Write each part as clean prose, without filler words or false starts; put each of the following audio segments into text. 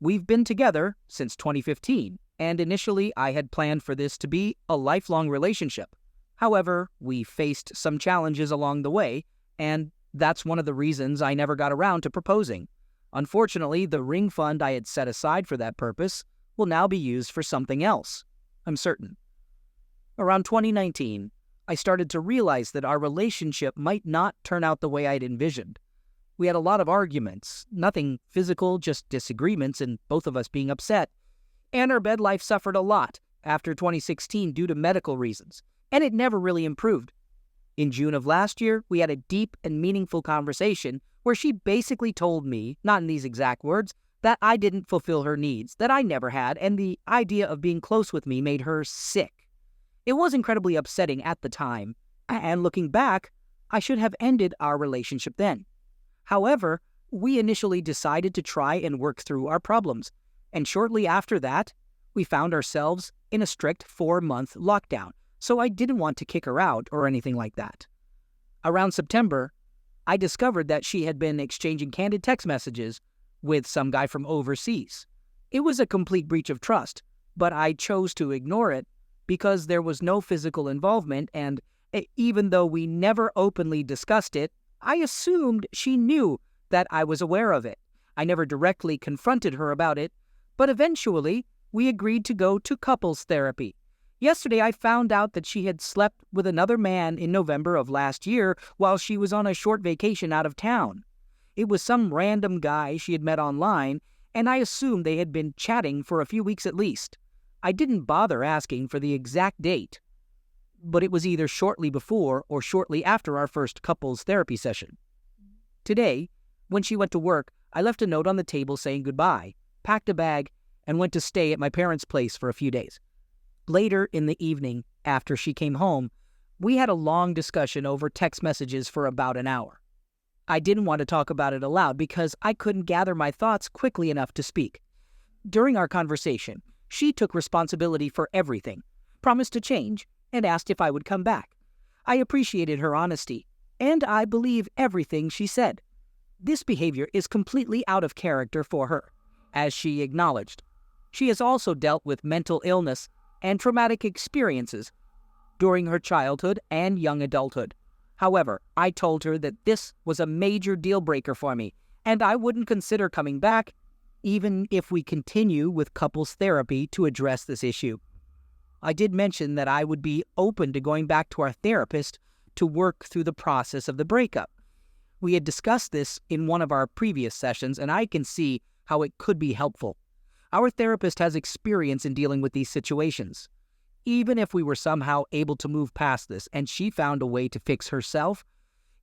We've been together since 2015, and initially I had planned for this to be a lifelong relationship. However, we faced some challenges along the way, and that's one of the reasons I never got around to proposing. Unfortunately, the ring fund I had set aside for that purpose will now be used for something else, I'm certain. Around 2019, I started to realize that our relationship might not turn out the way I'd envisioned. We had a lot of arguments, nothing physical, just disagreements and both of us being upset. And our bed life suffered a lot after 2016 due to medical reasons, and it never really improved. In June of last year, we had a deep and meaningful conversation where she basically told me, not in these exact words, that I didn't fulfill her needs, that I never had, and the idea of being close with me made her sick. It was incredibly upsetting at the time, and looking back, I should have ended our relationship then. However, we initially decided to try and work through our problems, and shortly after that, we found ourselves in a strict 4-month lockdown, so I didn't want to kick her out or anything like that. Around September, I discovered that she had been exchanging candid text messages with some guy from overseas. It was a complete breach of trust, but I chose to ignore it because there was no physical involvement, and even though we never openly discussed it, I assumed she knew that I was aware of it. I never directly confronted her about it, but eventually we agreed to go to couples therapy. Yesterday I found out that she had slept with another man in November of last year while she was on a short vacation out of town. It was some random guy she had met online, and I assumed they had been chatting for a few weeks at least. I didn't bother asking for the exact date, but it was either shortly before or shortly after our first couples therapy session. Today, when she went to work, I left a note on the table saying goodbye, packed a bag, and went to stay at my parents' place for a few days. Later in the evening, after she came home, we had a long discussion over text messages for about an hour. I didn't want to talk about it aloud because I couldn't gather my thoughts quickly enough to speak. During our conversation, she took responsibility for everything, promised to change, and asked if I would come back. I appreciated her honesty, and I believe everything she said. This behavior is completely out of character for her, as she acknowledged. She has also dealt with mental illness and traumatic experiences during her childhood and young adulthood. However, I told her that this was a major deal breaker for me, and I wouldn't consider coming back even if we continue with couples therapy to address this issue. I did mention that I would be open to going back to our therapist to work through the process of the breakup. We had discussed this in one of our previous sessions, and I can see how it could be helpful. Our therapist has experience in dealing with these situations. Even if we were somehow able to move past this and she found a way to fix herself,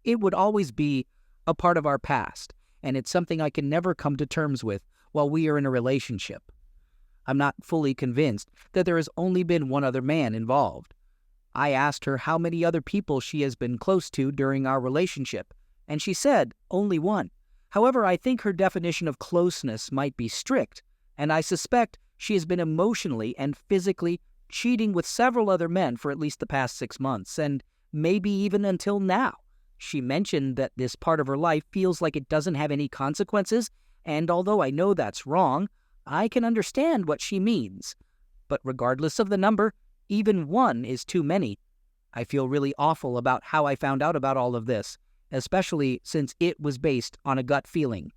it would always be a part of our past, and it's something I can never come to terms with while we are in a relationship. I'm not fully convinced that there has only been one other man involved. I asked her how many other people she has been close to during our relationship, and she said only one. However, I think her definition of closeness might be strict, and I suspect she has been emotionally and physically cheating with several other men for at least the past 6 months, and maybe even until now. She mentioned that this part of her life feels like it doesn't have any consequences, and although I know that's wrong, I can understand what she means. But regardless of the number, even one is too many. I feel really awful about how I found out about all of this, especially since it was based on a gut feeling.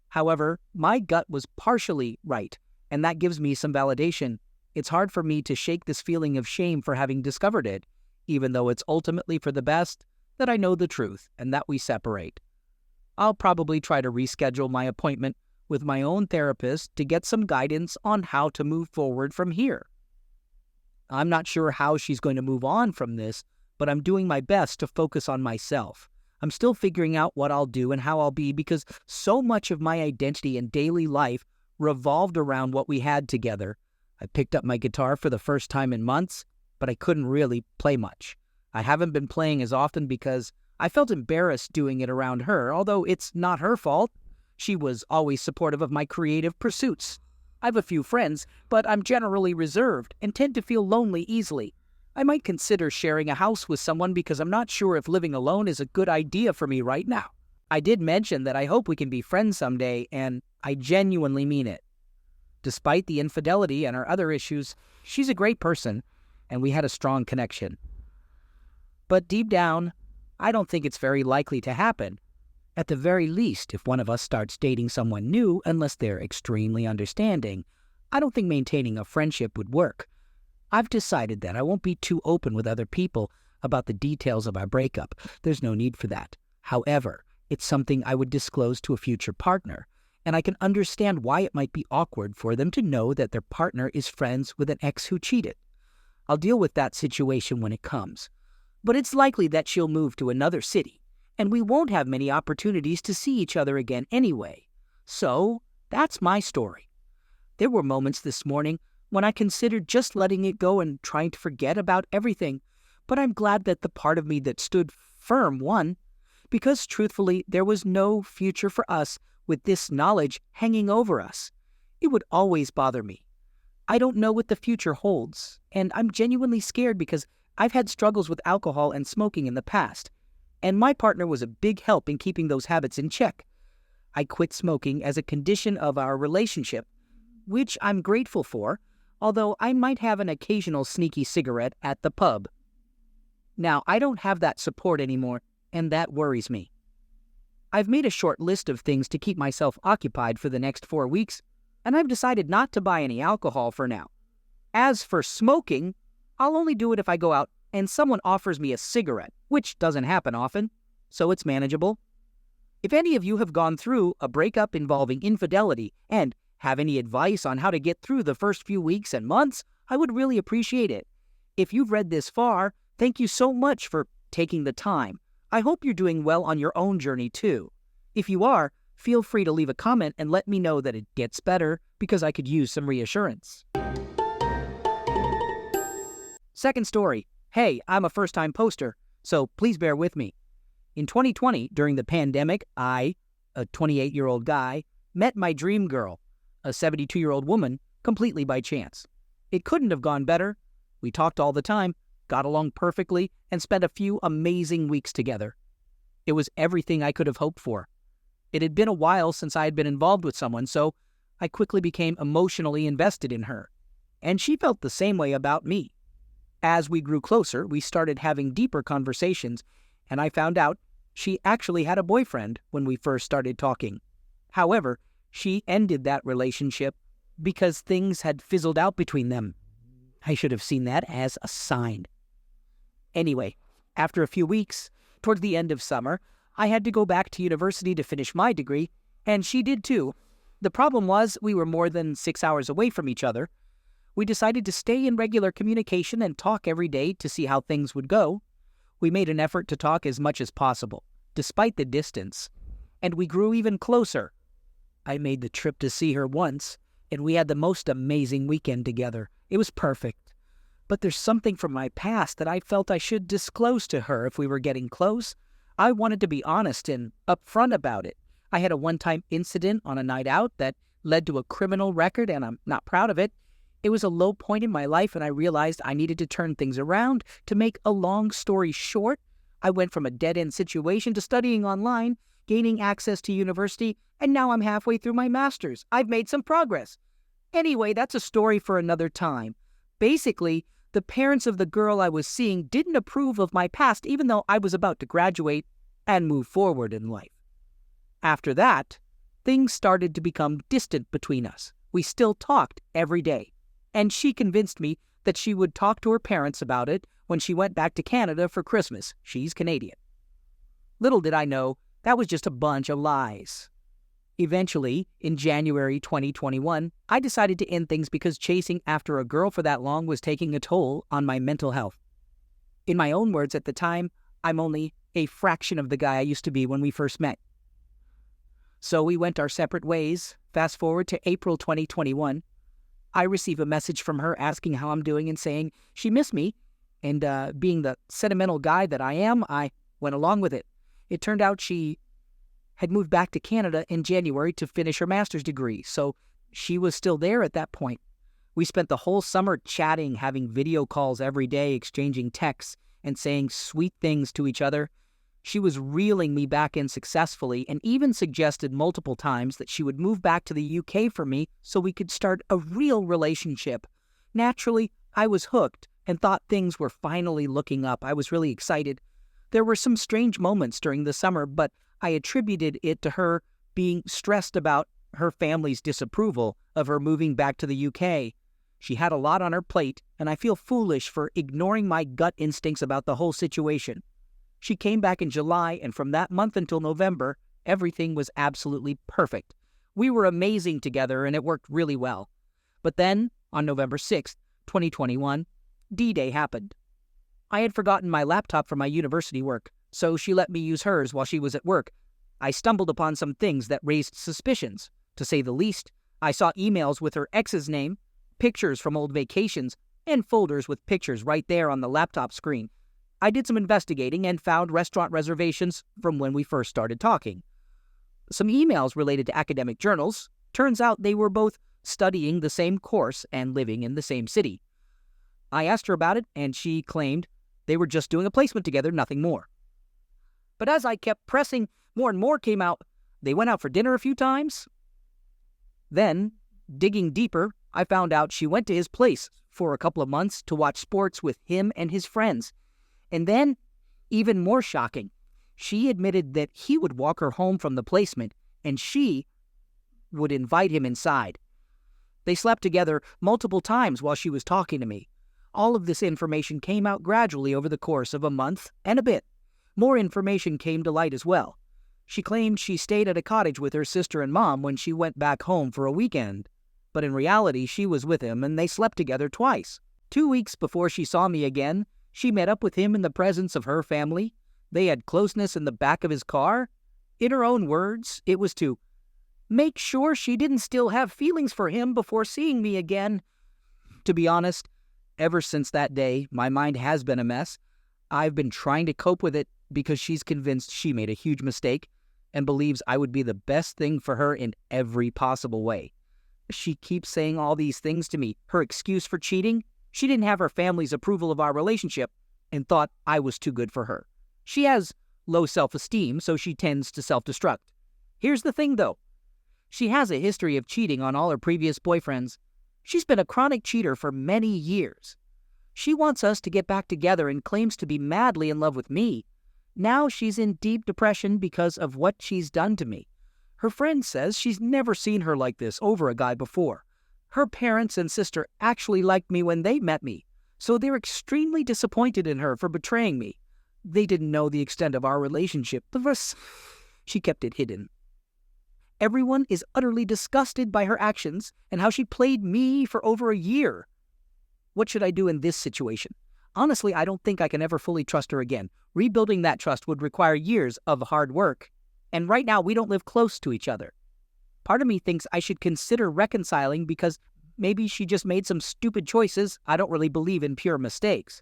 However, my gut was partially right, and that gives me some validation. It's hard for me to shake this feeling of shame for having discovered it, even though it's ultimately for the best that I know the truth and that we separate. I'll probably try to reschedule my appointment with my own therapist to get some guidance on how to move forward from here. I'm not sure how she's going to move on from this, but I'm doing my best to focus on myself. I'm still figuring out what I'll do and how I'll be because so much of my identity and daily life revolved around what we had together. I picked up my guitar for the first time in months, but I couldn't really play much. I haven't been playing as often because I felt embarrassed doing it around her, although it's not her fault. She was always supportive of my creative pursuits. I have a few friends, but I'm generally reserved and tend to feel lonely easily. I might consider sharing a house with someone because I'm not sure if living alone is a good idea for me right now. I did mention that I hope we can be friends someday, and I genuinely mean it. Despite the infidelity and our other issues, she's a great person, and we had a strong connection. But deep down, I don't think it's very likely to happen. At the very least, if one of us starts dating someone new, unless they're extremely understanding, I don't think maintaining a friendship would work. I've decided that I won't be too open with other people about the details of our breakup. There's no need for that. However, it's something I would disclose to a future partner, and I can understand why it might be awkward for them to know that their partner is friends with an ex who cheated. I'll deal with that situation when it comes. But it's likely that she'll move to another city, and we won't have many opportunities to see each other again anyway. So, that's my story. There were moments this morning when I considered just letting it go and trying to forget about everything, but I'm glad that the part of me that stood firm won, because truthfully, there was no future for us with this knowledge hanging over us. It would always bother me. I don't know what the future holds, and I'm genuinely scared because I've had struggles with alcohol and smoking in the past, and my partner was a big help in keeping those habits in check. I quit smoking as a condition of our relationship, which I'm grateful for, although I might have an occasional sneaky cigarette at the pub. Now, I don't have that support anymore, and that worries me. I've made a short list of things to keep myself occupied for the next 4 weeks, and I've decided not to buy any alcohol for now. As for smoking, I'll only do it if I go out and someone offers me a cigarette, which doesn't happen often, so it's manageable. If any of you have gone through a breakup involving infidelity and have any advice on how to get through the first few weeks and months, I would really appreciate it. If you've read this far, thank you so much for taking the time. I hope you're doing well on your own journey too. If you are, feel free to leave a comment and let me know that it gets better, because I could use some reassurance. Second story. Hey, I'm a first-time poster, so please bear with me. In 2020, during the pandemic, I, a 28-year-old guy, met my dream girl, a 72-year-old woman, completely by chance. It couldn't have gone better. We talked all the time, got along perfectly, and spent a few amazing weeks together. It was everything I could have hoped for. It had been a while since I had been involved with someone, so I quickly became emotionally invested in her. And she felt the same way about me. As we grew closer, we started having deeper conversations, and I found out she actually had a boyfriend when we first started talking. However, she ended that relationship because things had fizzled out between them. I should have seen that as a sign. Anyway, after a few weeks, towards the end of summer, I had to go back to university to finish my degree, and she did too. The problem was we were more than 6 hours away from each other. We decided to stay in regular communication and talk every day to see how things would go. We made an effort to talk as much as possible, despite the distance, and we grew even closer. I made the trip to see her once, and we had the most amazing weekend together. It was perfect. But there's something from my past that I felt I should disclose to her if we were getting close. I wanted to be honest and upfront about it. I had a one-time incident on a night out that led to a criminal record, and I'm not proud of it. It was a low point in my life, and I realized I needed to turn things around. To make a long story short, I went from a dead-end situation to studying online, gaining access to university, and now I'm halfway through my master's. I've made some progress. Anyway, that's a story for another time. Basically, the parents of the girl I was seeing didn't approve of my past, even though I was about to graduate and move forward in life. After that, things started to become distant between us. We still talked every day, and she convinced me that she would talk to her parents about it when she went back to Canada for Christmas. She's Canadian. Little did I know, that was just a bunch of lies. Eventually, in January 2021, I decided to end things because chasing after a girl for that long was taking a toll on my mental health. In my own words at the time, I'm only a fraction of the guy I used to be when we first met. So we went our separate ways. Fast forward to April 2021. I receive a message from her asking how I'm doing and saying she missed me. And being the sentimental guy that I am, I went along with it. It turned out she had moved back to Canada in January to finish her master's degree, so she was still there at that point. We spent the whole summer chatting, having video calls every day, exchanging texts, and saying sweet things to each other. She was reeling me back in successfully and even suggested multiple times that she would move back to the UK for me so we could start a real relationship. Naturally, I was hooked and thought things were finally looking up. I was really excited. There were some strange moments during the summer, but I attributed it to her being stressed about her family's disapproval of her moving back to the UK. She had a lot on her plate, and I feel foolish for ignoring my gut instincts about the whole situation. She came back in July, and from that month until November, everything was absolutely perfect. We were amazing together, and it worked really well. But then, on November 6th, 2021, D-Day happened. I had forgotten my laptop for my university work, so she let me use hers while she was at work. I stumbled upon some things that raised suspicions. To say the least, I saw emails with her ex's name, pictures from old vacations, and folders with pictures right there on the laptop screen. I did some investigating and found restaurant reservations from when we first started talking. Some emails related to academic journals. Turns out they were both studying the same course and living in the same city. I asked her about it, and she claimed they were just doing a placement together, nothing more. But as I kept pressing, more and more came out. They went out for dinner a few times. Then, digging deeper, I found out she went to his place for a couple of months to watch sports with him and his friends. And then, even more shocking, she admitted that he would walk her home from the placement and she would invite him inside. They slept together multiple times while she was talking to me. All of this information came out gradually over the course of a month and a bit. More information came to light as well. She claimed she stayed at a cottage with her sister and mom when she went back home for a weekend. But in reality, she was with him and they slept together twice. 2 weeks before she saw me again, she met up with him in the presence of her family. They had closeness in the back of his car. In her own words, it was to make sure she didn't still have feelings for him before seeing me again. To be honest, ever since that day, my mind has been a mess. I've been trying to cope with it because she's convinced she made a huge mistake and believes I would be the best thing for her in every possible way. She keeps saying all these things to me. Her excuse for cheating? She didn't have her family's approval of our relationship and thought I was too good for her. She has low self-esteem, so she tends to self-destruct. Here's the thing, though. She has a history of cheating on all her previous boyfriends. She's been a chronic cheater for many years. She wants us to get back together and claims to be madly in love with me. Now she's in deep depression because of what she's done to me. Her friend says she's never seen her like this over a guy before. Her parents and sister actually liked me when they met me, so they're extremely disappointed in her for betraying me. They didn't know the extent of our relationship. She kept it hidden. Everyone is utterly disgusted by her actions and how she played me for over a year. What should I do in this situation? Honestly, I don't think I can ever fully trust her again. Rebuilding that trust would require years of hard work, and right now we don't live close to each other. Part of me thinks I should consider reconciling because maybe she just made some stupid choices. I don't really believe in pure mistakes.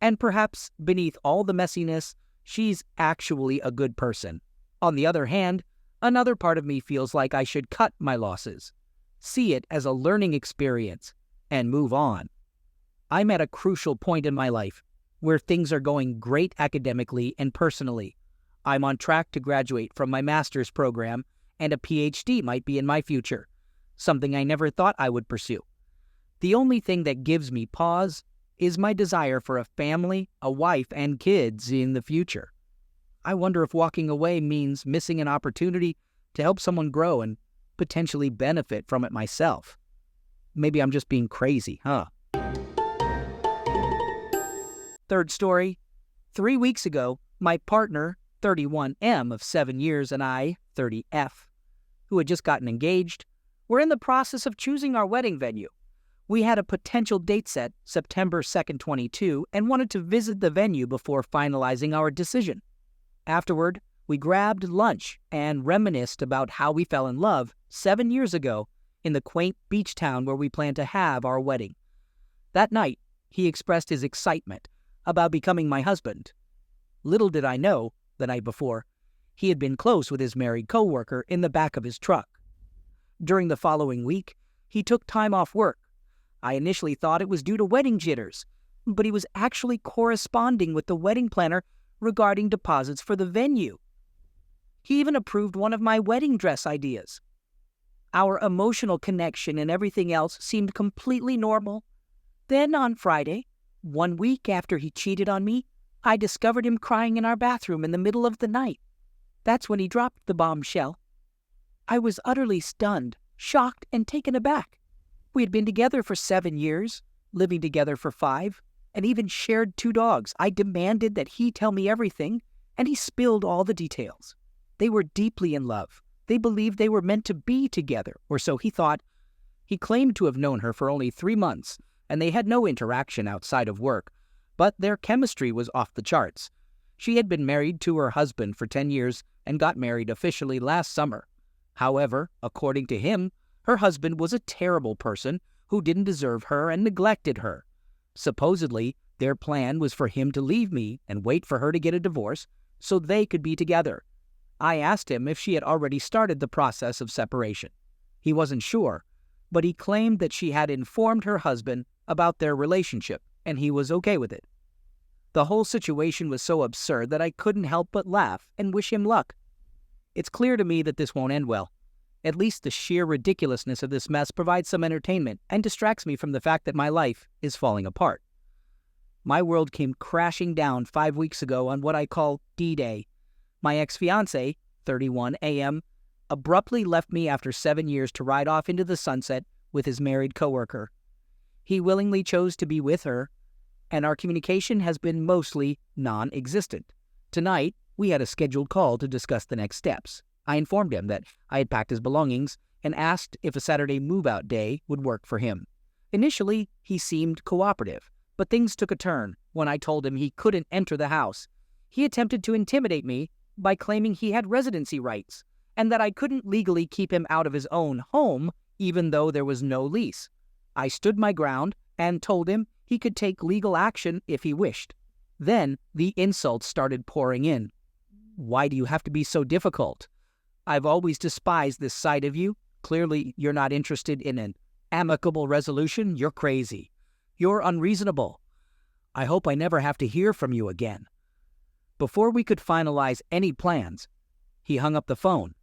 And perhaps beneath all the messiness, she's actually a good person. On the other hand, another part of me feels like I should cut my losses, see it as a learning experience, and move on. I'm at a crucial point in my life where things are going great academically and personally. I'm on track to graduate from my master's program, and a PhD might be in my future, something I never thought I would pursue. The only thing that gives me pause is my desire for a family, a wife, and kids in the future. I wonder if walking away means missing an opportunity to help someone grow and potentially benefit from it myself. Maybe I'm just being crazy, huh? Third story. 3 weeks ago, my partner, 31M of 7 years, and I, 30F, who had just gotten engaged, were in the process of choosing our wedding venue. We had a potential date set, September 2nd, 22, and wanted to visit the venue before finalizing our decision. Afterward, we grabbed lunch and reminisced about how we fell in love 7 years ago in the quaint beach town where we planned to have our wedding. That night, he expressed his excitement about becoming my husband. Little did I know, the night before, he had been close with his married co-worker in the back of his truck. During the following week, he took time off work. I initially thought it was due to wedding jitters, but he was actually corresponding with the wedding planner regarding deposits for the venue. He even approved one of my wedding dress ideas. Our emotional connection and everything else seemed completely normal. Then on Friday, 1 week after he cheated on me, I discovered him crying in our bathroom in the middle of the night. That's when he dropped the bombshell. I was utterly stunned, shocked, and taken aback. We had been together for 7 years, living together for 5, and even shared 2 dogs. I demanded that he tell me everything, and he spilled all the details. They were deeply in love. They believed they were meant to be together, or so he thought. He claimed to have known her for only 3 months, and they had no interaction outside of work, but their chemistry was off the charts. She had been married to her husband for 10 years and got married officially last summer. However, according to him, her husband was a terrible person who didn't deserve her and neglected her. Supposedly, their plan was for him to leave me and wait for her to get a divorce so they could be together. I asked him if she had already started the process of separation. He wasn't sure, but he claimed that she had informed her husband about their relationship, and he was okay with it. The whole situation was so absurd that I couldn't help but laugh and wish him luck. It's clear to me that this won't end well. At least the sheer ridiculousness of this mess provides some entertainment and distracts me from the fact that my life is falling apart. My world came crashing down 5 weeks ago on what I call D-Day. My ex-fiancé, 31 a.m., abruptly left me after 7 years to ride off into the sunset with his married coworker. He willingly chose to be with her, and our communication has been mostly non-existent. Tonight, we had a scheduled call to discuss the next steps. I informed him that I had packed his belongings and asked if a Saturday move-out day would work for him. Initially, he seemed cooperative, but things took a turn when I told him he couldn't enter the house. He attempted to intimidate me by claiming he had residency rights and that I couldn't legally keep him out of his own home even though there was no lease. I stood my ground and told him he could take legal action if he wished. Then the insults started pouring in. Why do you have to be so difficult? I've always despised this side of you. Clearly, you're not interested in an amicable resolution. You're crazy. You're unreasonable. I hope I never have to hear from you again. Before we could finalize any plans, he hung up the phone,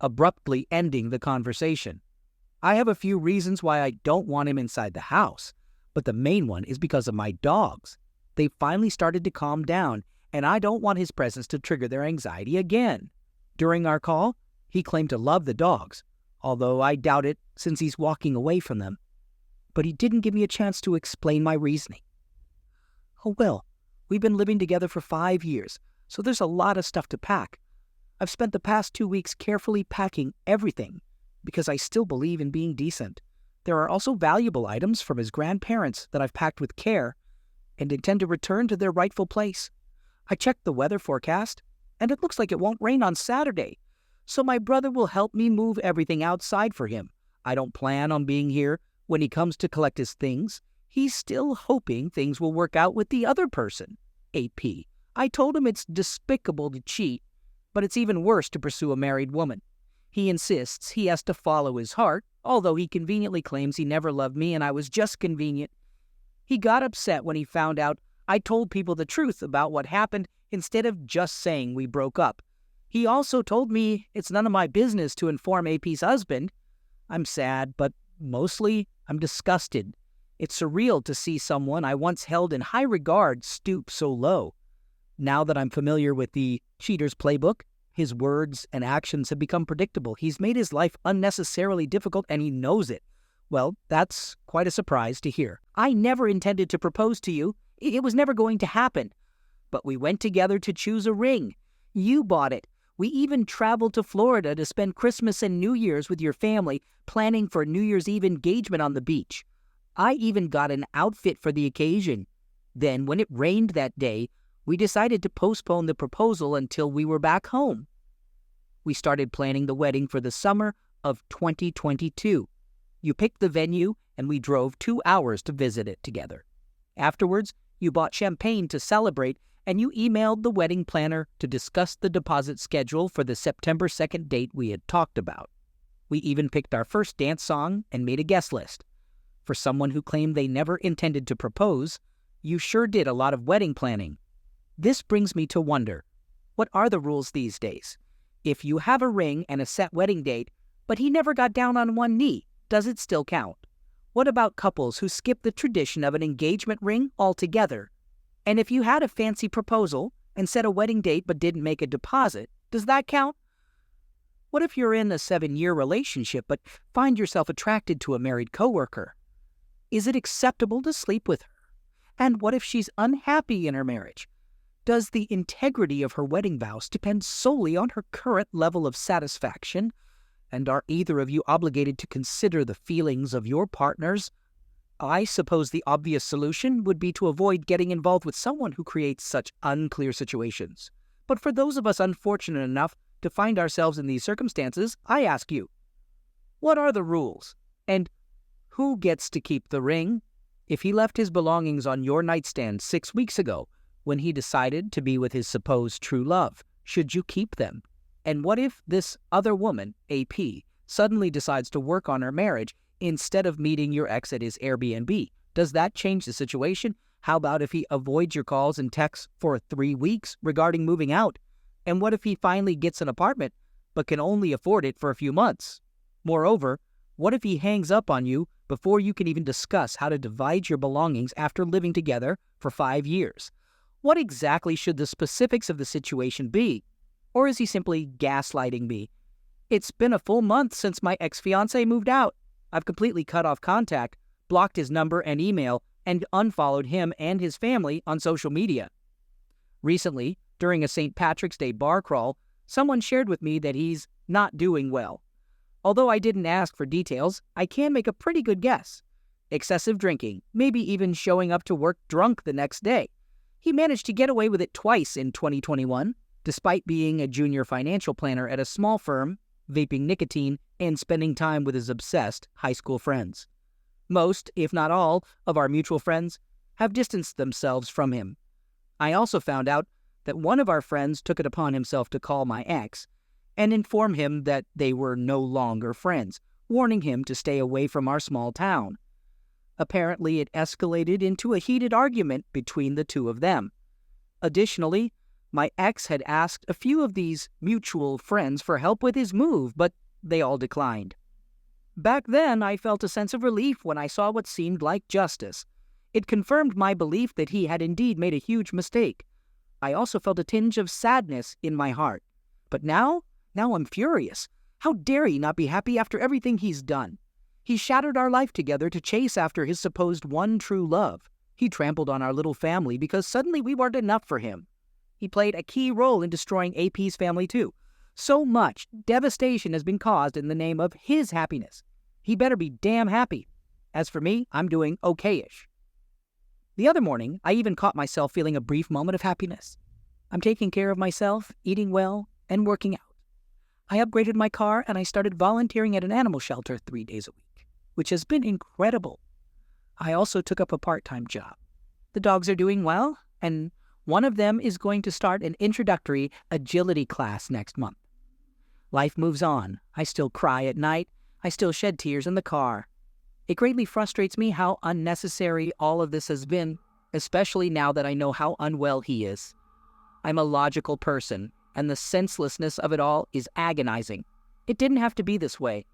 abruptly ending the conversation. I have a few reasons why I don't want him inside the house, but the main one is because of my dogs. They finally started to calm down, and I don't want his presence to trigger their anxiety again. During our call, he claimed to love the dogs, although I doubt it since he's walking away from them. But he didn't give me a chance to explain my reasoning. Oh well, we've been living together for 5 years, so there's a lot of stuff to pack. I've spent the past 2 weeks carefully packing everything because I still believe in being decent. There are also valuable items from his grandparents that I've packed with care and intend to return to their rightful place. I checked the weather forecast, and it looks like it won't rain on Saturday, so my brother will help me move everything outside for him. I don't plan on being here when he comes to collect his things. He's still hoping things will work out with the other person, AP. I told him it's despicable to cheat, but it's even worse to pursue a married woman. He insists he has to follow his heart, although he conveniently claims he never loved me and I was just convenient. He got upset when he found out I told people the truth about what happened instead of just saying we broke up. He also told me it's none of my business to inform AP's husband. I'm sad, but mostly I'm disgusted. It's surreal to see someone I once held in high regard stoop so low. Now that I'm familiar with the cheater's playbook, his words and actions have become predictable. He's made his life unnecessarily difficult, and he knows it. Well, that's quite a surprise to hear. I never intended to propose to you. It was never going to happen. But we went together to choose a ring. You bought it. We even traveled to Florida to spend Christmas and New Year's with your family, planning for New Year's Eve engagement on the beach. I even got an outfit for the occasion. Then, when it rained that day, we decided to postpone the proposal until we were back home. We started planning the wedding for the summer of 2022. You picked the venue, and we drove 2 hours to visit it together. Afterwards, you bought champagne to celebrate, and you emailed the wedding planner to discuss the deposit schedule for the September 2nd date we had talked about. We even picked our first dance song and made a guest list. For someone who claimed they never intended to propose, you sure did a lot of wedding planning. This brings me to wonder, what are the rules these days? If you have a ring and a set wedding date, but he never got down on one knee, does it still count? What about couples who skip the tradition of an engagement ring altogether? And if you had a fancy proposal and set a wedding date but didn't make a deposit, does that count? What if you're in a 7-year relationship but find yourself attracted to a married coworker? Is it acceptable to sleep with her? And what if she's unhappy in her marriage? Does the integrity of her wedding vows depend solely on her current level of satisfaction? And are either of you obligated to consider the feelings of your partners? I suppose the obvious solution would be to avoid getting involved with someone who creates such unclear situations. But for those of us unfortunate enough to find ourselves in these circumstances, I ask you, what are the rules? And who gets to keep the ring? If he left his belongings on your nightstand 6 weeks ago, when he decided to be with his supposed true love, should you keep them? And what if this other woman, AP, suddenly decides to work on her marriage instead of meeting your ex at his Airbnb? Does that change the situation? How about if he avoids your calls and texts for 3 weeks regarding moving out? And what if he finally gets an apartment, but can only afford it for a few months? Moreover, what if he hangs up on you before you can even discuss how to divide your belongings after living together for 5 years? What exactly should the specifics of the situation be? Or is he simply gaslighting me? It's been a full month since my ex-fiancé moved out. I've completely cut off contact, blocked his number and email, and unfollowed him and his family on social media. Recently, during a St. Patrick's Day bar crawl, someone shared with me that he's not doing well. Although I didn't ask for details, I can make a pretty good guess. Excessive drinking, maybe even showing up to work drunk the next day. He managed to get away with it twice in 2021, despite being a junior financial planner at a small firm, vaping nicotine, and spending time with his obsessed high school friends. Most, if not all, of our mutual friends have distanced themselves from him. I also found out that one of our friends took it upon himself to call my ex and inform him that they were no longer friends, warning him to stay away from our small town. Apparently, it escalated into a heated argument between the two of them. Additionally, my ex had asked a few of these mutual friends for help with his move, but they all declined. Back then, I felt a sense of relief when I saw what seemed like justice. It confirmed my belief that he had indeed made a huge mistake. I also felt a tinge of sadness in my heart. But now I'm furious. How dare he not be happy after everything he's done? He shattered our life together to chase after his supposed one true love. He trampled on our little family because suddenly we weren't enough for him. He played a key role in destroying AP's family too. So much devastation has been caused in the name of his happiness. He better be damn happy. As for me, I'm doing okay-ish. The other morning, I even caught myself feeling a brief moment of happiness. I'm taking care of myself, eating well, and working out. I upgraded my car and I started volunteering at an animal shelter 3 days a week, which has been incredible. I also took up a part-time job. The dogs are doing well, and one of them is going to start an introductory agility class next month. Life moves on. I still cry at night. I still shed tears in the car. It greatly frustrates me how unnecessary all of this has been, especially now that I know how unwell he is. I'm a logical person, and the senselessness of it all is agonizing. It didn't have to be this way.